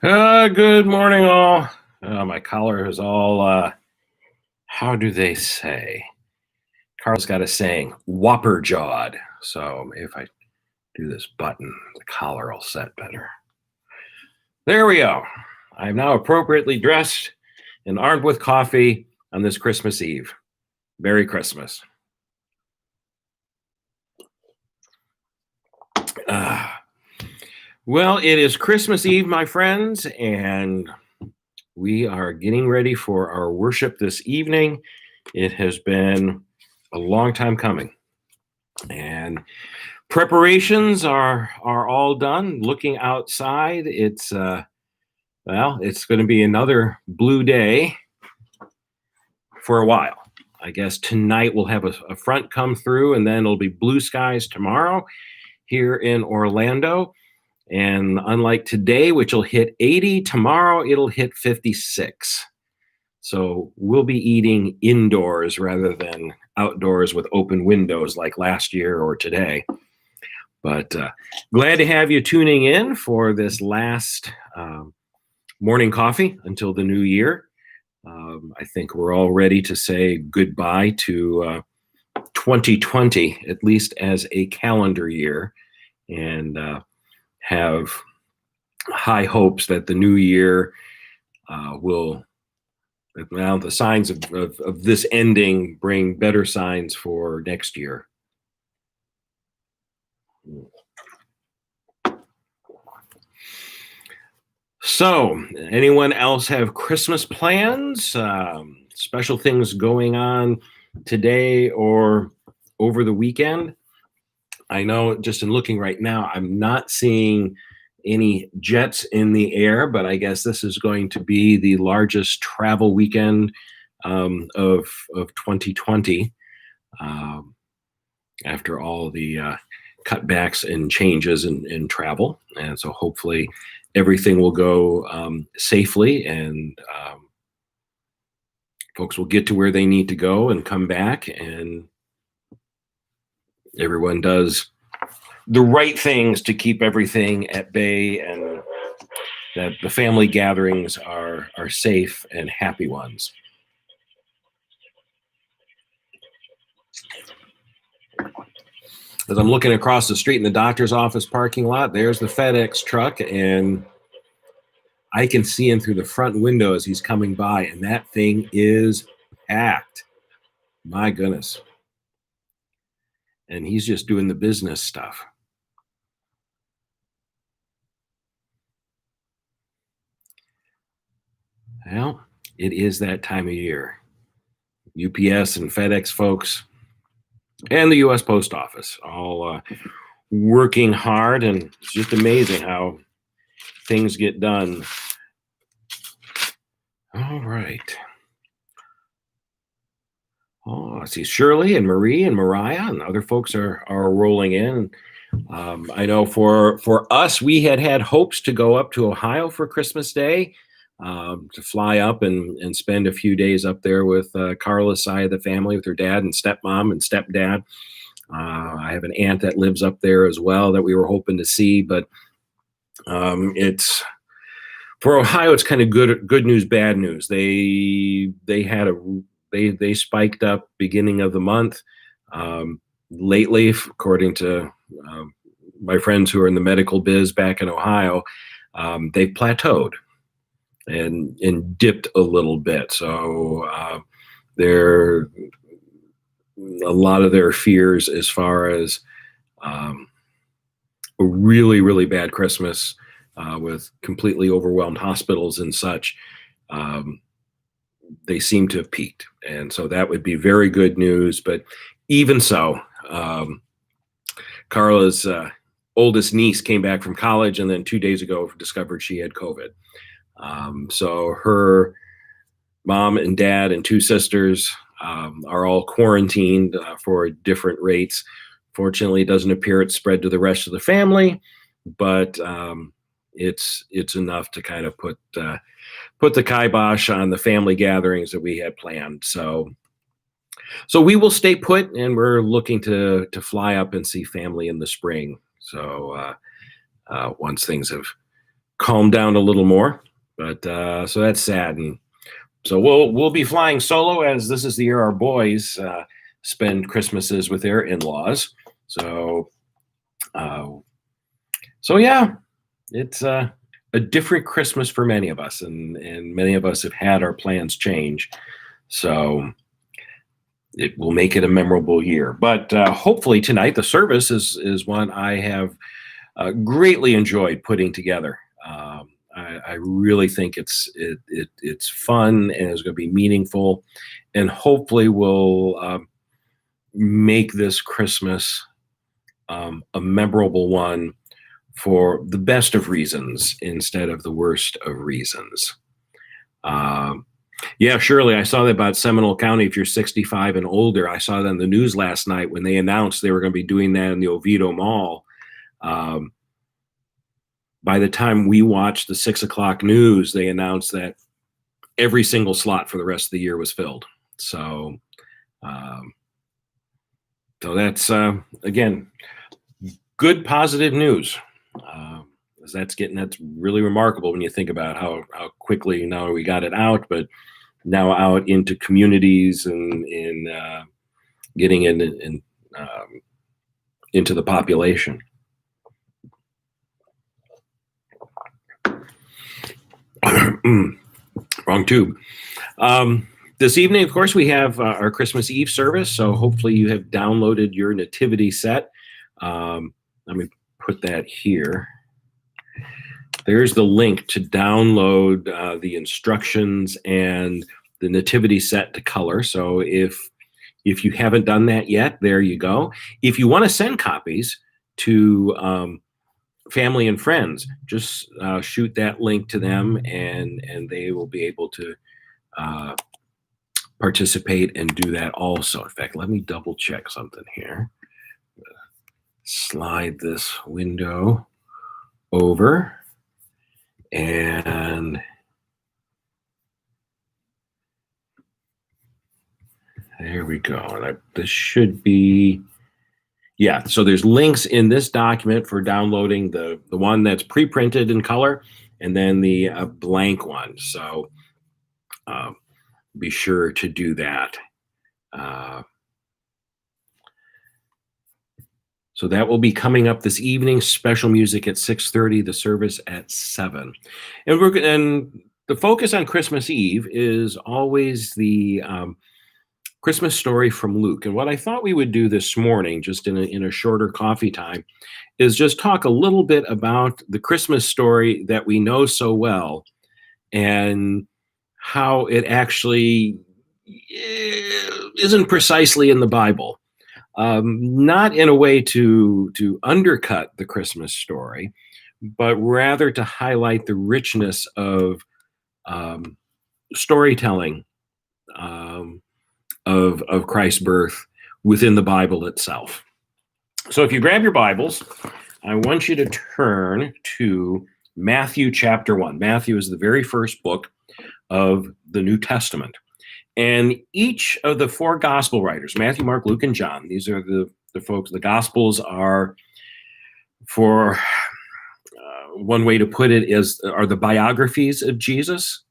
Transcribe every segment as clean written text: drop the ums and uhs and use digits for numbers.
Good morning, all. My collar is all, how do they say? Carl's got a saying, whopper jawed. So if I do this button, the collar will set better. There we go. I am now appropriately dressed and armed with coffee on this Christmas Eve. Merry Christmas. Well, it is Christmas Eve, my friends, and we are getting ready for our worship this evening. It has been a long time coming, and preparations are all done. Looking outside, it's it's going to be another blue day for a while. I guess tonight we'll have a front come through, and then it'll be blue skies tomorrow here in Orlando. And unlike today, which will hit 80, tomorrow it'll hit 56. So we'll be eating indoors rather than outdoors with open windows like last year or today. But glad to have you tuning in for this last morning coffee until the new year. I think we're all ready to say goodbye to 2020, at least as a calendar year, and have high hopes that the new year will, well, the signs of this ending bring better signs for next year. So, anyone else have Christmas plans? Special things going on today or over the weekend? I know just in looking right now, I'm not seeing any jets in the air, but I guess this is going to be the largest travel weekend of 2020 after all the cutbacks and changes in travel. And so hopefully everything will go safely, and folks will get to where they need to go and come back, and everyone does the right things to keep everything at bay, and that the family gatherings are safe and happy ones. As I'm looking across the street in the doctor's office parking lot, there's the FedEx truck, and I can see him through the front window as he's coming by, and that thing is packed. My goodness. And he's just doing the business stuff. Well, it is that time of year. UPS and FedEx folks and the U.S. Post Office all working hard, and it's just amazing how things get done. All right. Oh, I see Shirley and Marie and Mariah and other folks are rolling in. I know for us, we had hopes to go up to Ohio for Christmas Day, to fly up and spend a few days up there with Carla's side of the family, with her dad and stepmom and stepdad. I have an aunt that lives up there as well that we were hoping to see, but it's for Ohio, it's kind of good news, bad news. They spiked up beginning of the month. Lately, according to my friends who are in the medical biz back in Ohio, they've plateaued and dipped a little bit. So they're a lot of their fears as far as a really, really bad Christmas with completely overwhelmed hospitals and such. They seem to have peaked. And so that would be very good news. But even so, Carla's oldest niece came back from college and then 2 days ago discovered she had COVID. So her mom and dad and two sisters are all quarantined for different rates. Fortunately, it doesn't appear it's spread to the rest of the family, but it's enough to kind of put the kibosh on the family gatherings that we had planned. So we will stay put, and we're looking to fly up and see family in the spring. So once things have calmed down a little more. But so that's sad. And so we'll be flying solo, as this is the year our boys spend Christmases with their in-laws. So yeah, it's a different Christmas for many of us, and many of us have had our plans change. So it will make it a memorable year. But hopefully tonight the service is one I have greatly enjoyed putting together. I really think it's fun and it's going to be meaningful, and hopefully will make this Christmas a memorable one for the best of reasons instead of the worst of reasons. Yeah, Shirley, I saw that about Seminole County. If you're 65 and older, I saw that in the news last night when they announced they were going to be doing that in the Oviedo Mall. By the time we watched the 6 o'clock news, they announced that every single slot for the rest of the year was filled. So, so that's again, good positive news. That's really remarkable when you think about how quickly now we got it out, but now out into communities and getting in into the population. Wrong tube. This evening, of course, we have our Christmas Eve service. So hopefully you have downloaded your nativity set. Let me put that here. There's the link to download the instructions and the nativity set to color. So if you haven't done that yet, there you go. If you want to send copies to family and friends, just shoot that link to them, and they will be able to participate and do that also. In fact, let me double check something here. Slide this window over, and there we go. And this should be, yeah, so there's links in this document for downloading the one that's pre-printed in color, and then the blank one. So be sure to do that. So that will be coming up this evening. Special music at 6:30, the service at 7. And the focus on Christmas Eve is always the Christmas story from Luke. And what I thought we would do this morning, just in a shorter coffee time, is just talk a little bit about the Christmas story that we know so well and how it actually isn't precisely in the Bible. Not in a way to undercut the Christmas story, but rather to highlight the richness of storytelling of Christ's birth within the Bible itself. So if you grab your Bibles, I want you to turn to Matthew chapter 1. Matthew is the very first book of the New Testament. And each of the four gospel writers, Matthew, Mark, Luke, and John, these are the folks. The gospels are, for one way to put it, are the biographies of Jesus,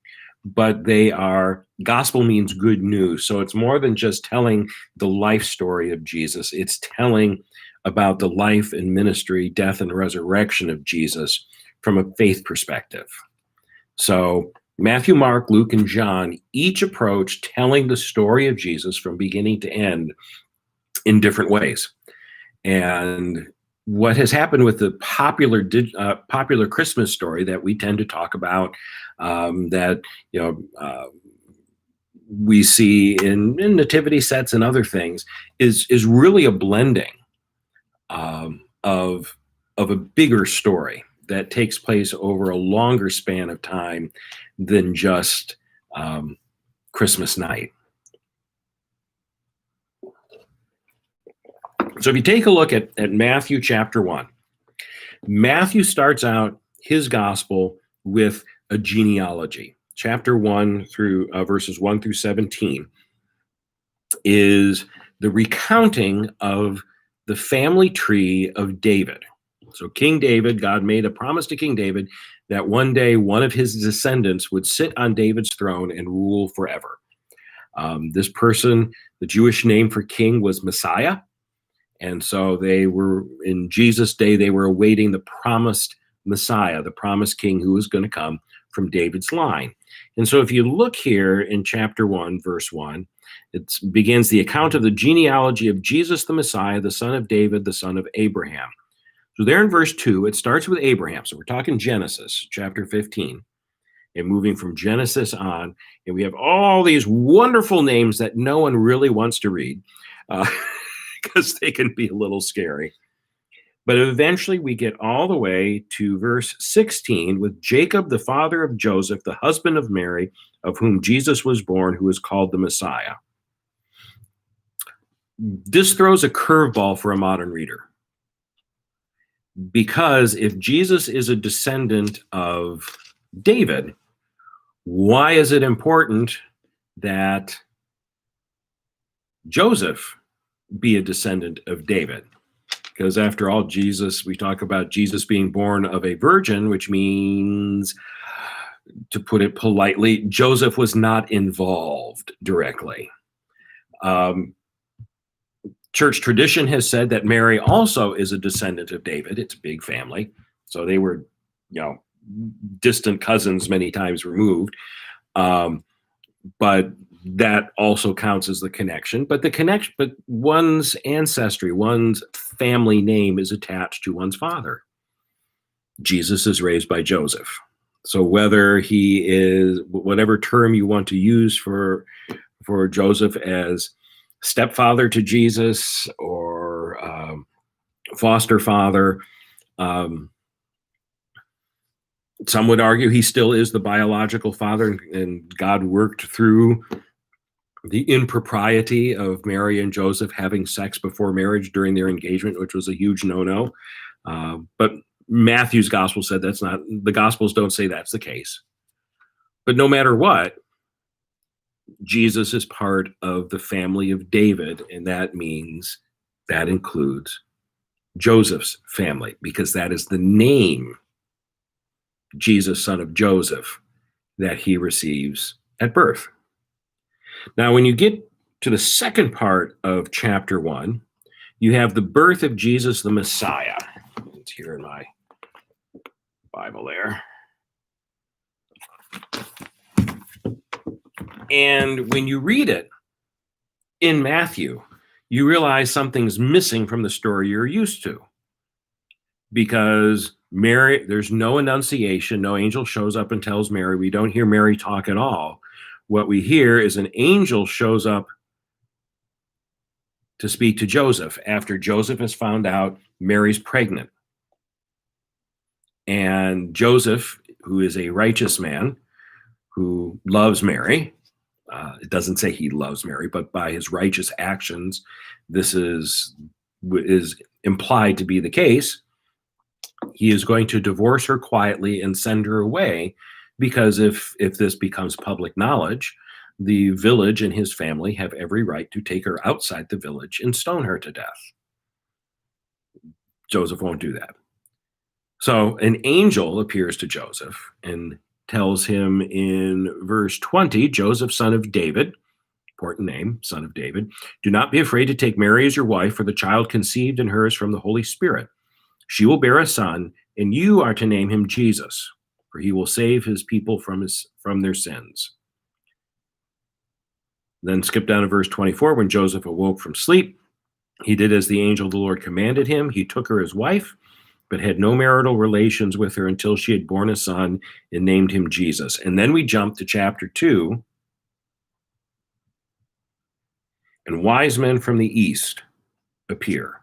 but they are, gospel means good news. So it's more than just telling the life story of Jesus. It's telling about the life and ministry, death and resurrection of Jesus from a faith perspective. So Matthew, Mark, Luke, and John each approach telling the story of Jesus from beginning to end in different ways. And what has happened with the popular Christmas story that we tend to talk about, that we see in nativity sets and other things, is really a blending of a bigger story that takes place over a longer span of time than just Christmas night. So if you take a look at Matthew chapter 1, Matthew starts out his gospel with a genealogy. Chapter 1 through verses 1 through 17 is the recounting of the family tree of David. So King David, God made a promise to King David that one day one of his descendants would sit on David's throne and rule forever. This person, the Jewish name for king was Messiah. And so they were, in Jesus' day, they were awaiting the promised Messiah, the promised king who was going to come from David's line. And so if you look here in chapter 1, verse 1, it begins the account of the genealogy of Jesus the Messiah, the son of David, the son of Abraham. So there in verse 2, it starts with Abraham. So we're talking Genesis, chapter 15. And moving from Genesis on, and we have all these wonderful names that no one really wants to read because they can be a little scary. But eventually we get all the way to verse 16 with Jacob, the father of Joseph, the husband of Mary, of whom Jesus was born, who is called the Messiah. This throws a curveball for a modern reader. Because if Jesus is a descendant of David, why is it important that Joseph be a descendant of David? Because after all, Jesus, we talk about Jesus being born of a virgin, which means, to put it politely, Joseph was not involved directly. Church tradition has said that Mary also is a descendant of David. It's a big family. So they were, distant cousins many times removed. But that also counts as the connection. But one's ancestry, one's family name is attached to one's father. Jesus is raised by Joseph. So whether he is, whatever term you want to use for Joseph as stepfather to Jesus or foster father, some would argue he still is the biological father, and God worked through the impropriety of Mary and Joseph having sex before marriage during their engagement, which was a huge no-no. But Matthew's gospel said that's not, the gospels don't say that's the case. But no matter what, Jesus is part of the family of David, and that includes Joseph's family, because that is the name, Jesus, son of Joseph, that he receives at birth. Now, when you get to the second part of chapter 1, you have the birth of Jesus the Messiah. It's here in my Bible there. And when you read it in Matthew, you realize something's missing from the story you're used to. Because Mary, there's no annunciation, no angel shows up and tells Mary. We don't hear Mary talk at all. What we hear is an angel shows up to speak to Joseph after Joseph has found out Mary's pregnant. And Joseph, who is a righteous man who loves Mary, it doesn't say he loves Mary, but by his righteous actions, this is implied to be the case. He is going to divorce her quietly and send her away, because if this becomes public knowledge, the village and his family have every right to take her outside the village and stone her to death. Joseph won't do that. So an angel appears to Joseph and tells him in verse 20, Joseph, son of David, important name, son of David, do not be afraid to take Mary as your wife, for the child conceived in her is from the Holy Spirit. She will bear a son, and you are to name him Jesus, for he will save his people from their sins. Then skip down to verse 24. When Joseph awoke from sleep, he did as the angel of the Lord commanded him. He took her as wife, but had no marital relations with her until she had borne a son and named him Jesus. And then we jump to chapter 2. And wise men from the east appear.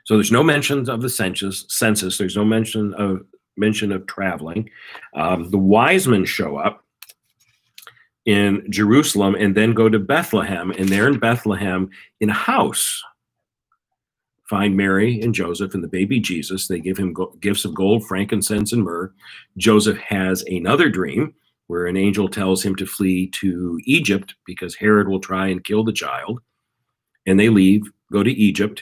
So there's no mention of the census. There's no mention of traveling. The wise men show up in Jerusalem and then go to Bethlehem. And they're in Bethlehem in a house. Find Mary and Joseph and the baby Jesus. They give him gifts of gold, frankincense, and myrrh. Joseph has another dream where an angel tells him to flee to Egypt because Herod will try and kill the child. And they leave, go to Egypt.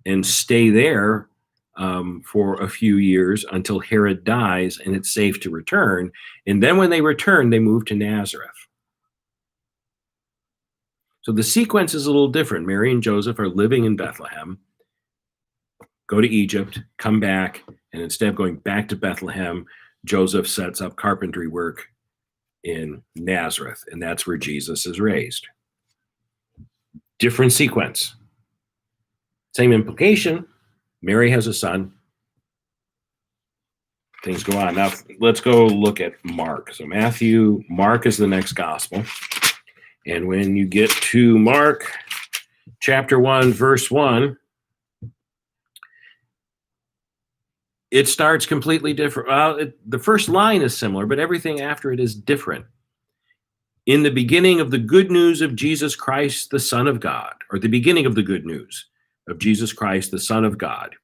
and stay there for a few years until Herod dies and it's safe to return. And then when they return, they move to Nazareth. So the sequence is a little different. Mary and Joseph are living in Bethlehem, go to Egypt, come back, and instead of going back to Bethlehem, Joseph sets up carpentry work in Nazareth, and that's where Jesus is raised. Different sequence. Same implication. Mary has a son. Things go on. Now, let's go look at Mark. So Mark is the next gospel. And when you get to Mark chapter 1, verse 1, it starts completely different. Well, the first line is similar, but everything after it is different. In the beginning of the good news of Jesus Christ, the Son of God, or the beginning of the good news of Jesus Christ, the Son of God.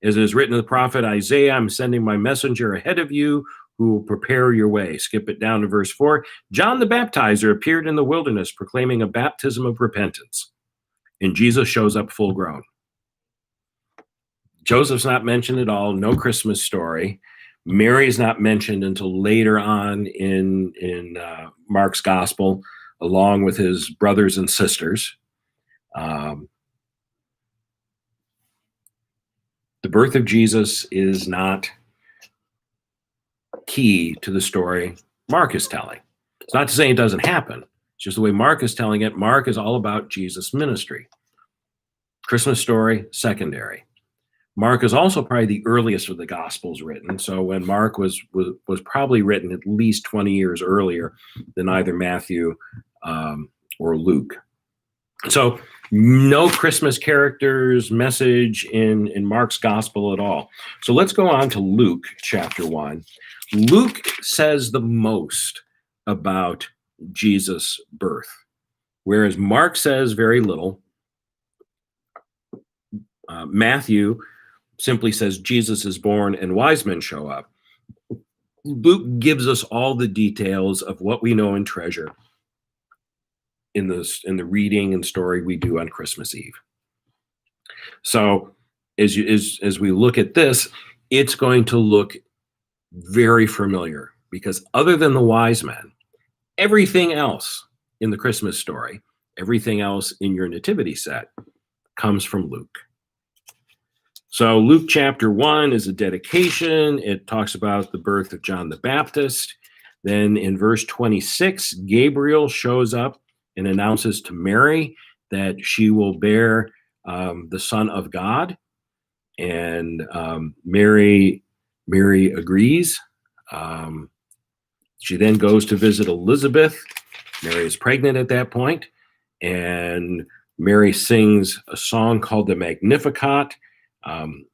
As it is written in the prophet Isaiah, I'm sending my messenger ahead of you who will prepare your way. Skip it down to verse 4. John the Baptizer appeared in the wilderness proclaiming a baptism of repentance. And Jesus shows up full grown. Joseph's not mentioned at all, no Christmas story. Mary's not mentioned until later on in Mark's gospel, along with his brothers and sisters. The birth of Jesus is not key to the story Mark is telling. It's not to say it doesn't happen. It's just the way Mark is telling it. Mark is all about Jesus' ministry. Christmas story, secondary. Mark is also probably the earliest of the Gospels written. So when Mark was probably written at least 20 years earlier than either Matthew or Luke. So no Christmas characters, message in Mark's Gospel at all. So let's go on to Luke chapter 1. Luke says the most about Jesus' birth, whereas Mark says very little. Matthew simply says Jesus is born and wise men show up. Luke gives us all the details of what we know and treasure in the reading and story we do on Christmas Eve. So as we look at this, it's going to look very familiar because other than the wise men, everything else in the Christmas story, everything else in your nativity set comes from Luke. So Luke chapter 1 is a dedication. It talks about the birth of John the Baptist. Then in verse 26, Gabriel shows up and announces to Mary that she will bear the Son of God. And Mary agrees. She then goes to visit Elizabeth. Mary is pregnant at that point, and Mary sings a song called the Magnificat.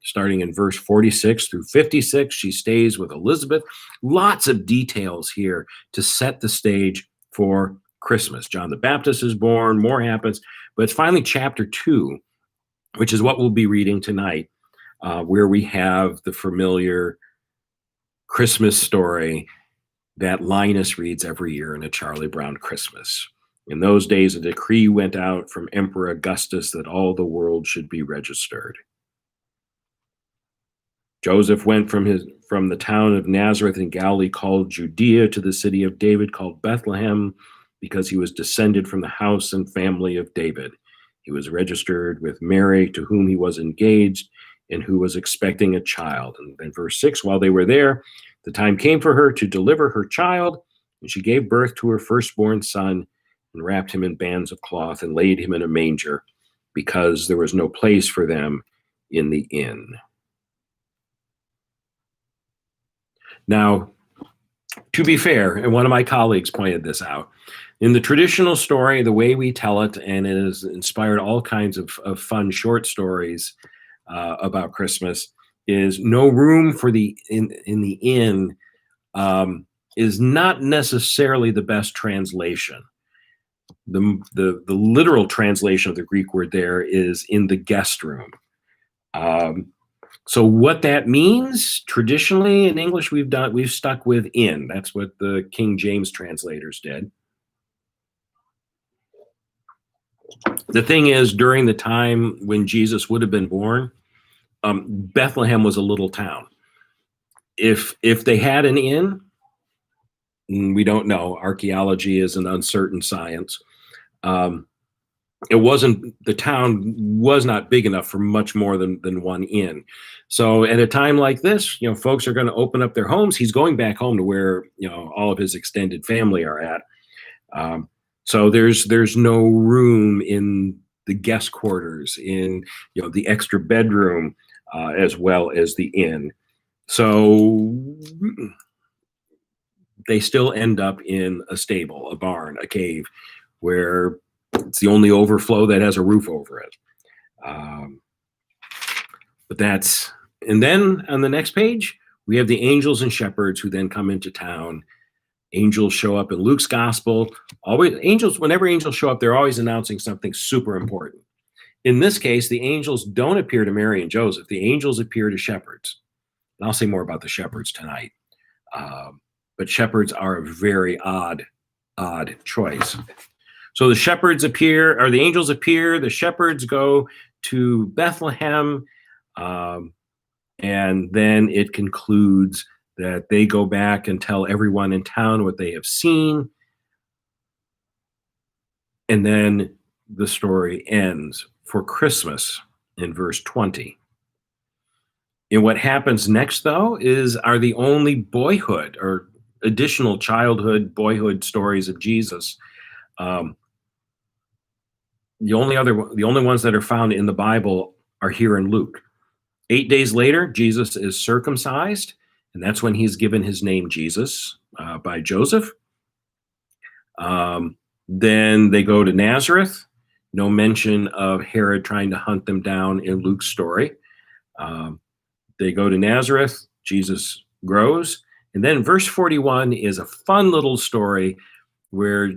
Starting in verse 46 through 56, she stays with Elizabeth. Lots of details here to set the stage for Christmas. John the Baptist is born, more happens, but it's finally chapter 2, which is what we'll be reading tonight, where we have the familiar Christmas story that Linus reads every year in A Charlie Brown Christmas. In those days, a decree went out from Emperor Augustus that all the world should be registered. Joseph went from the town of Nazareth in Galilee called Judea to the city of David called Bethlehem because he was descended from the house and family of David. He was registered with Mary, to whom he was engaged and who was expecting a child. And then verse 6, while they were there, the time came for her to deliver her child, and she gave birth to her firstborn son and wrapped him in bands of cloth and laid him in a manger because there was no place for them in the inn. Now, to be fair, and one of my colleagues pointed this out, in the traditional story, the way we tell it, and it has inspired all kinds of fun short stories about Christmas, is no room for in the inn is not necessarily the best translation. The literal translation of the Greek word there is in the guest room. So what that means, traditionally in English, we've stuck with in. That's what the King James translators did. The thing is, during the time when Jesus would have been born, Bethlehem was a little town. If they had an inn, we don't know. Archaeology is an uncertain science. It wasn't, the town was not big enough for much more than one inn. So at a time like this, folks are going to open up their homes. He's going back home to where all of his extended family are at. So there's no room in the guest quarters, in the extra bedroom, as well as the inn. So they still end up in a stable, a barn, a cave, where it's the only overflow that has a roof over it. But that's, and then on the next page, we have the angels and shepherds who then come into town. Angels show up in Luke's gospel. Whenever angels show up, they're always announcing something super important. In this case, the angels don't appear to Mary and Joseph. The angels appear to shepherds. And I'll say more about the shepherds tonight. But shepherds are a very odd choice. So the shepherds appear, or the angels appear, the shepherds go to Bethlehem, and then it concludes that they go back and tell everyone in town what they have seen. And then the story ends for Christmas in verse 20. And what happens next, though, are the only boyhood or additional childhood, boyhood stories of Jesus. The only ones that are found in the Bible are here in Luke. 8 days later, Jesus is circumcised, and that's when he's given his name Jesus by Joseph. Then they go to Nazareth. No mention of Herod trying to hunt them down in Luke's story. They go to Nazareth. Jesus grows. And then verse 41 is a fun little story where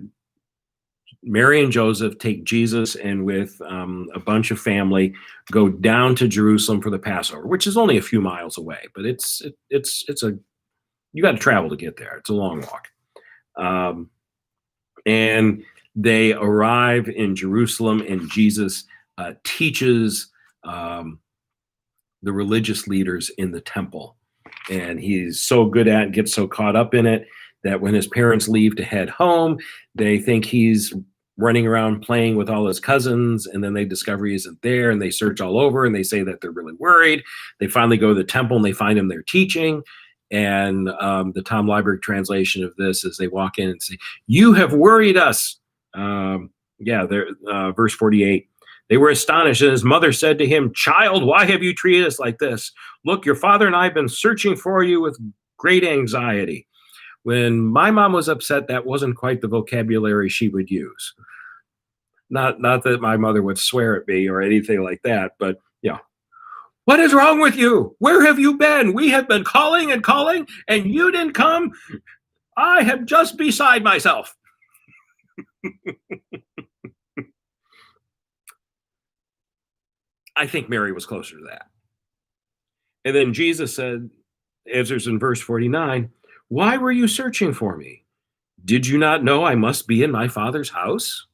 Mary and Joseph take Jesus and with a bunch of family go down to Jerusalem for the Passover, which is only a few miles away, but it's you got to travel to get there. It's a long walk. And they arrive in Jerusalem, and Jesus teaches the religious leaders in the temple. And he's so good at it, gets so caught up in it, that when his parents leave to head home, they think he's running around playing with all his cousins, and then they discover he isn't there, and they search all over, and they say that they're really worried. They finally go to the temple, and they find him there teaching. And the Tom Liebert translation of this is they walk in and say, "You have worried us." Verse 48. They were astonished, and his mother said to him, "Child, why have you treated us like this? Look, your father and I have been searching for you with great anxiety." When my mom was upset, that wasn't quite the vocabulary she would use. Not that my mother would swear at me or anything like that, but what is wrong with you? Where have you been? We have been calling and calling, and you didn't come. I am just beside myself. I think Mary was closer to that. And then Jesus said, answers in verse 49, "Why were you searching for me? Did you not know I must be in my Father's house?"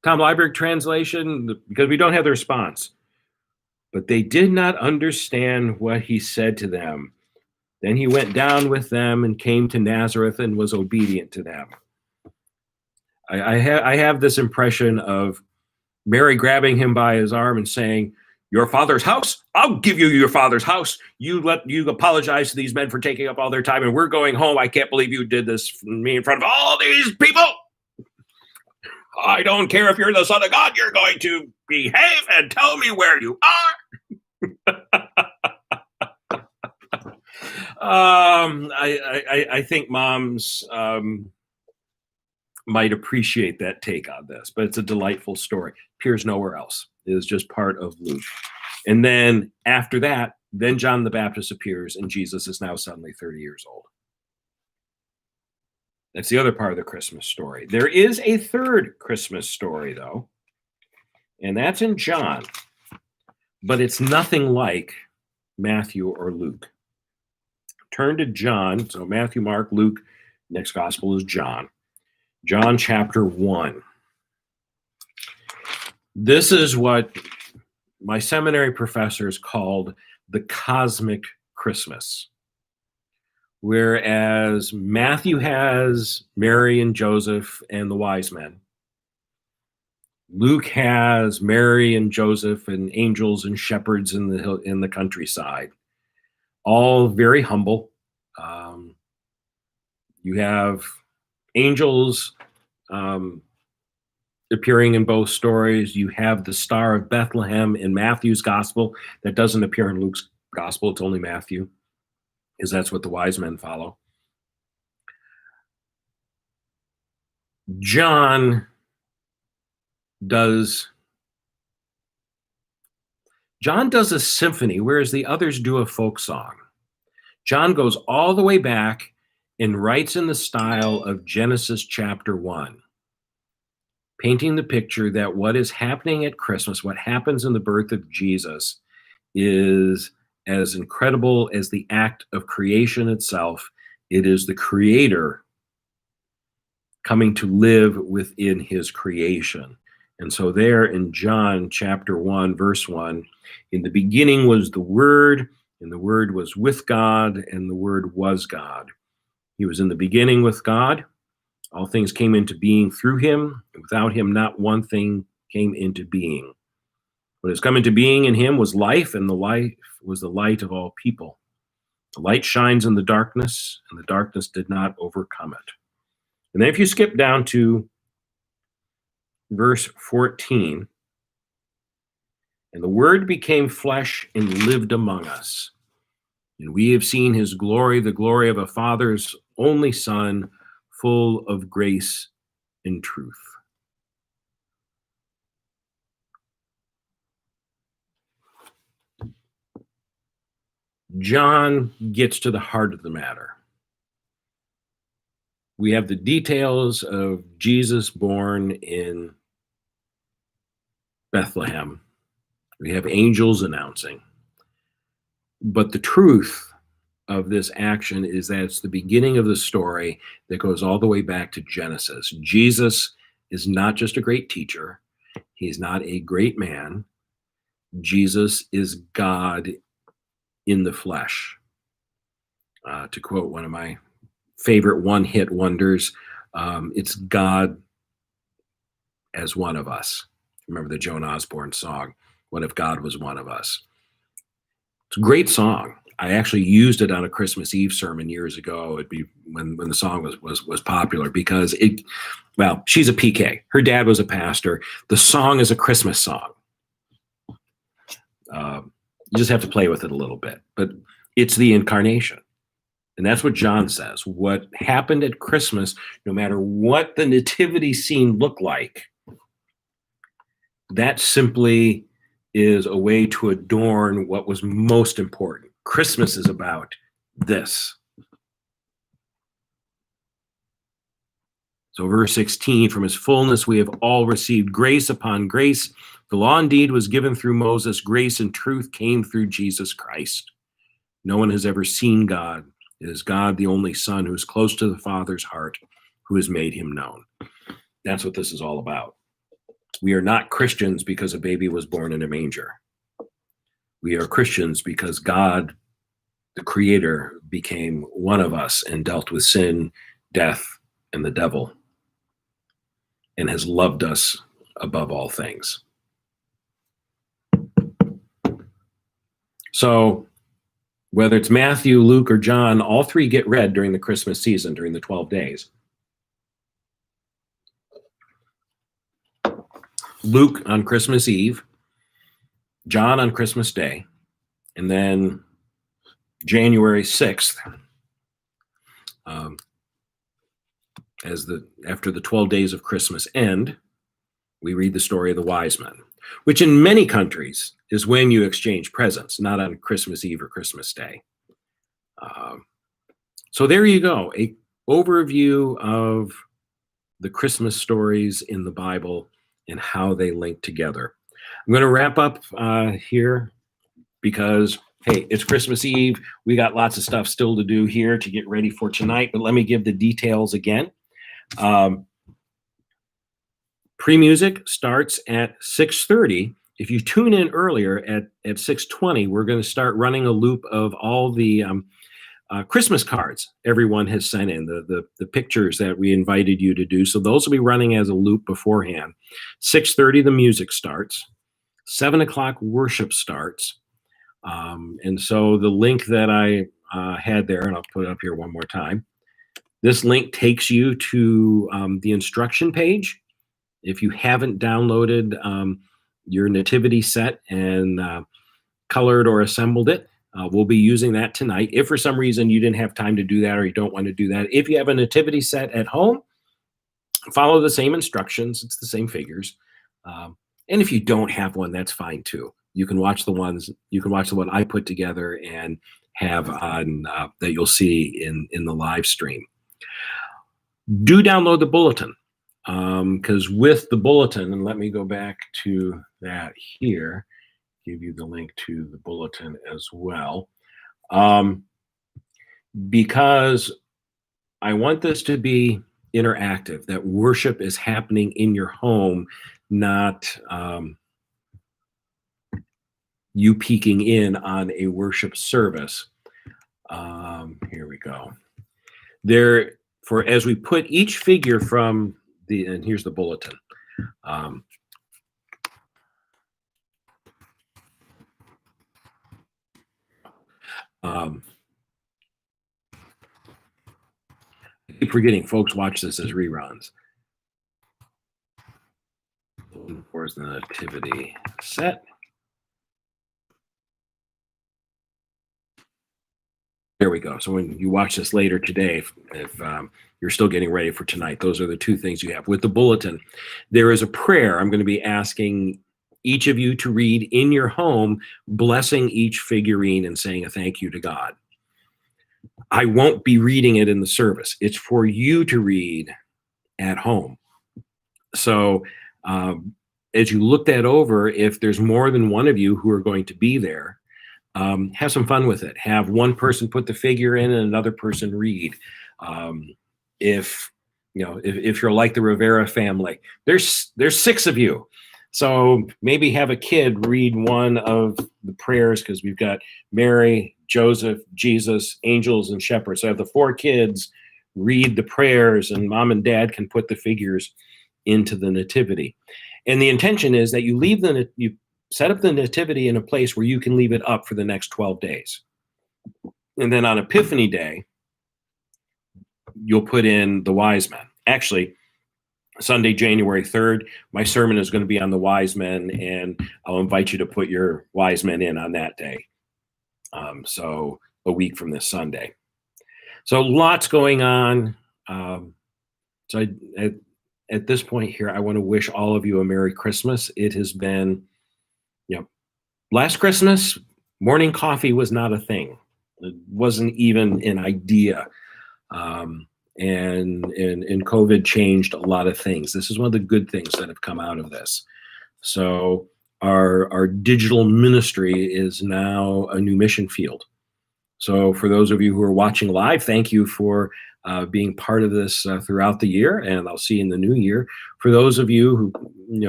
Tom Liebert translation, because we don't have the response. "But they did not understand what he said to them. Then he went down with them and came to Nazareth and was obedient to them." I have this impression of Mary grabbing him by his arm and saying, "Your father's house? I'll give you your father's house. You apologize to these men for taking up all their time, and we're going home. I can't believe you did this for me in front of all these people. I don't care if you're the Son of God. You're going to behave and tell me where you are." I think moms might appreciate that take on this, but it's a delightful story. Appears nowhere else. It is just part of Luke. And then after that, then John the Baptist appears, and Jesus is now suddenly 30 years old. That's the other part of the Christmas story. There is a third Christmas story, though, and that's in John, but it's nothing like Matthew or Luke. Turn to John, so Matthew, Mark, Luke, Next gospel is John. John chapter 1. This is what my seminary professors called the cosmic Christmas. Whereas Matthew has Mary and Joseph and the wise men, Luke has Mary and Joseph and angels and shepherds in the countryside, all very humble. You have angels appearing in both stories. You have the Star of Bethlehem in Matthew's gospel that doesn't appear in Luke's gospel. It's only Matthew, because that's what the wise men follow. John does a symphony, whereas the others do a folk song. John goes all the way back and writes in the style of Genesis chapter 1, painting the picture that what is happening at Christmas, what happens in the birth of Jesus, is as incredible as the act of creation itself. It is the Creator coming to live within his creation. And so there in John chapter 1, verse 1, in the beginning was the Word, and the Word was with God, and the Word was God. He was in the beginning with God. All things came into being through him. Without him, not one thing came into being. What has come into being in him was life, and the life was the light of all people. The light shines in the darkness, and the darkness did not overcome it. And then if you skip down to verse 14, and the Word became flesh and lived among us. And we have seen his glory, the glory of a Father's only Son, full of grace and truth. John gets to the heart of the matter. We have the details of Jesus born in Bethlehem. We have angels announcing. But the truth of this action is that it's the beginning of the story that goes all the way back to Genesis. Jesus is not just a great teacher. He's not a great man. Jesus is God in the flesh. To quote one of my favorite one-hit wonders, it's God as one of us. Remember the Joan Osborne song, "What If God Was One of Us?" It's a great song. I actually used it on a Christmas Eve sermon years ago. It'd be when the song was popular, because she's a PK. Her dad was a pastor. The song is a Christmas song. You just have to play with it a little bit, but it's the incarnation. And that's what John says. What happened at Christmas, no matter what the nativity scene looked like, that simply is a way to adorn what was most important. Christmas is about this. So verse 16, from his fullness we have all received grace upon grace. The law indeed was given through Moses. Grace and truth came through Jesus Christ. No one has ever seen God. It is God, the only Son, who is close to the Father's heart, who has made him known. That's what this is all about. We are not Christians because a baby was born in a manger. We are Christians because God, the Creator, became one of us and dealt with sin, death, and the devil, and has loved us above all things. So whether it's Matthew, Luke, or John, all three get read during the Christmas season, during the 12 days. Luke on Christmas Eve, John on Christmas Day, and then January 6th, after the 12 days of Christmas end, we read the story of the wise men, which in many countries is when you exchange presents, not on Christmas Eve or Christmas Day. So there you go, a overview of the Christmas stories in the Bible and how they link together. I'm going to wrap up here because hey, it's Christmas Eve. We got lots of stuff still to do here to get ready for tonight, but let me give the details again. Pre-music starts at 6:30. If you tune in earlier at 6:20, we're going to start running a loop of all the Christmas cards everyone has sent in, the pictures that we invited you to do. So those will be running as a loop beforehand. 6:30, the music starts. 7 o'clock, worship starts. And so the link that I had there, and I'll put it up here one more time. This link takes you to the instruction page. If you haven't downloaded your nativity set and colored or assembled it, we'll be using that tonight. If for some reason you didn't have time to do that or you don't want to do that, if you have a nativity set at home, follow the same instructions. It's the same figures. And if you don't have one, that's fine too. You can watch the one I put together and have on that you'll see in the live stream. Do download the bulletin, because with the bulletin, and let me go back to that here, give you the link to the bulletin as well, because I want this to be interactive, that worship is happening in your home, not you peeking in on a worship service. Here we go. As we put each figure from and here's the bulletin. I keep forgetting folks watch this as reruns. Where's the nativity set? There we go. So when you watch this later today, if you're still getting ready for tonight, those are the two things you have. With the bulletin, there is a prayer I'm going to be asking each of you to read in your home, blessing each figurine and saying a thank you to God. I won't be reading it in the service. It's for you to read at home. So as you look that over, if there's more than one of you who are going to be there, have some fun with it. Have one person put the figure in and another person read. If you're like the Rivera family, there's 6 of you. So maybe have a kid read one of the prayers, because we've got Mary, Joseph, Jesus, angels, and shepherds. So have the 4 kids read the prayers, and mom and dad can put the figures into the nativity. And the intention is that you set up the nativity in a place where you can leave it up for the next 12 days. And then on Epiphany Day, you'll put in the wise men. Actually, Sunday, January 3rd, my sermon is going to be on the wise men, and I'll invite you to put your wise men in on that day. So a week from this Sunday. So lots going on. At this point here, I want to wish all of you a Merry Christmas. It has been, last Christmas, morning coffee was not a thing. It wasn't even an idea. And COVID changed a lot of things. This is one of the good things that have come out of this. So our digital ministry is now a new mission field. So for those of you who are watching live, thank you for being part of this throughout the year, and I'll see you in the new year. For those of you who,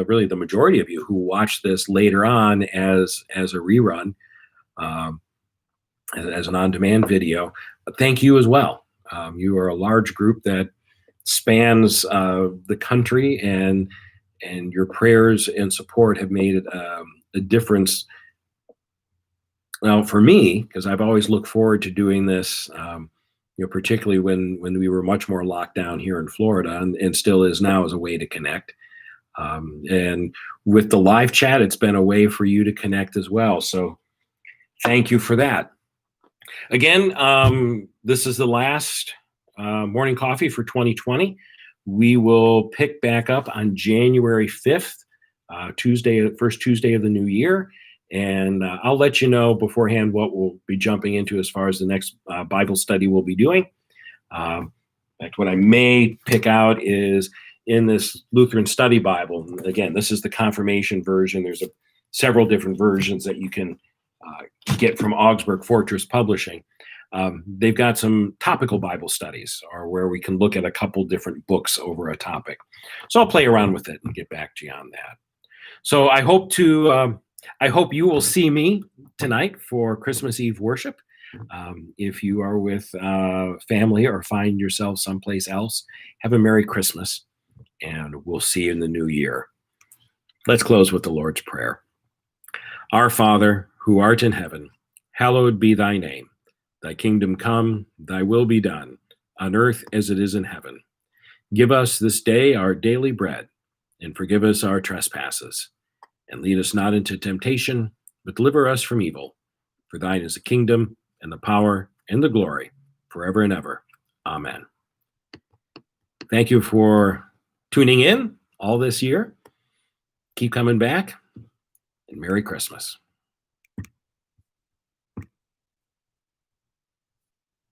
really the majority of you who watch this later on as a rerun, as an on-demand video, thank you as well. You are a large group that spans the country, and your prayers and support have made a difference. Now, for me, because I've always looked forward to doing this, particularly when we were much more locked down here in Florida, and still is now, as a way to connect. And with the live chat, it's been a way for you to connect as well. So thank you for that. Again, this is the last morning coffee for 2020. We will pick back up on January 5th, first Tuesday of the new year. And I'll let you know beforehand what we'll be jumping into as far as the next Bible study we'll be doing. In fact, what I may pick out is in this Lutheran study Bible. Again, this is the confirmation version. There's several different versions that you can get from Augsburg Fortress Publishing. They've got some topical Bible studies, or where we can look at a couple different books over a topic. So I'll play around with it and get back to you on that. So I hope you will see me tonight for Christmas Eve worship. If you are with family or find yourself someplace else, have a Merry Christmas, and we'll see you in the new year. Let's close with the Lord's Prayer. Our Father, who art in heaven, hallowed be thy name. Thy kingdom come, thy will be done, on earth as it is in heaven. Give us this day our daily bread, and forgive us our trespasses. And lead us not into temptation, but deliver us from evil. For thine is the kingdom, and the power, and the glory, forever and ever. Amen. Thank you for tuning in all this year. Keep coming back, and Merry Christmas.